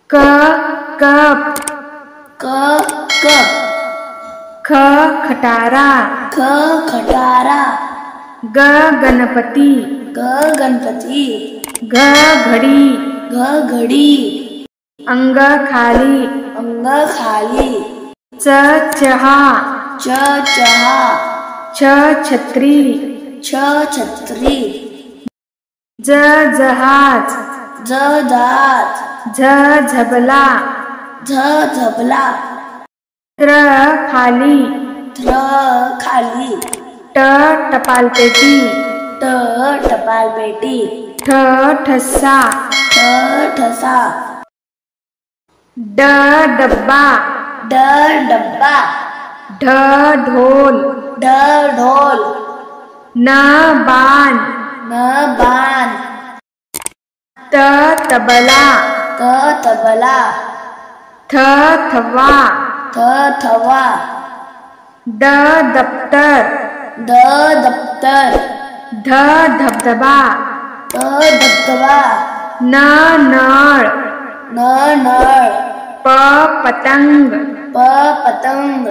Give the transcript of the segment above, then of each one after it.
क कप, क कप, ख खटारा, ख खटारा, ग गणपती, ग गणपती, घ घडी, घ घडी, अंग खाली, अंग खाली, च चहा, च चहा, छ छत्री, छ छत्री, ज जहाज, ज जहाज, झ झबला, झ झबला, त्र खाली, त्र खाली, ट टपालपेटी, ट टपालपेटी, ठ ठसा, ठ ठसा, ड डब्बा, ड डब्बा, ढ ढोल, ढ ढोल, न बाण, न बाण, त तबला, त तबला, थ थवा, थ थवा, ड दप्तर, द दप्तर, ध धबधबा, ध धबधबा, न नळ, न नळ, प पतंग, प पतंग,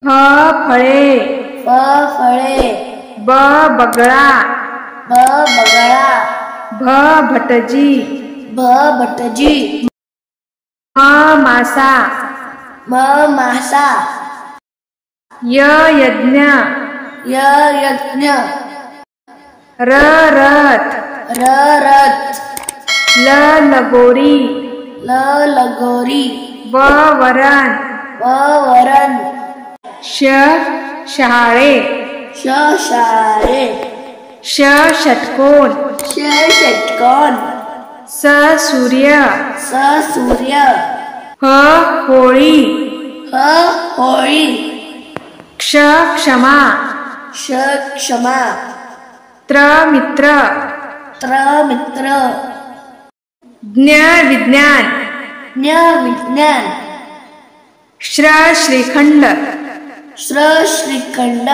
फ फळे, फ फळे, ब बगळा, ब बगळा, भ भटजी, भ भटजी, म मासा, म मासा, य यज्ञ, य यज्ञ, र रथ, र रथ, ल लगोरी, ल लगोरी, व वरण, व वरण, श शहाळे, श शाळे, ष षटकोन, श षटकोन, स सूर्य, स सूर्य, ह होळी, ह होळी, क्ष क्षमा, श क्षमा, त्र मित्र, त्र मित्र, ज्ञ विज्ञान, ज्ञ विज्ञान, श्र श्रीखंड, श्र श्रीखंड,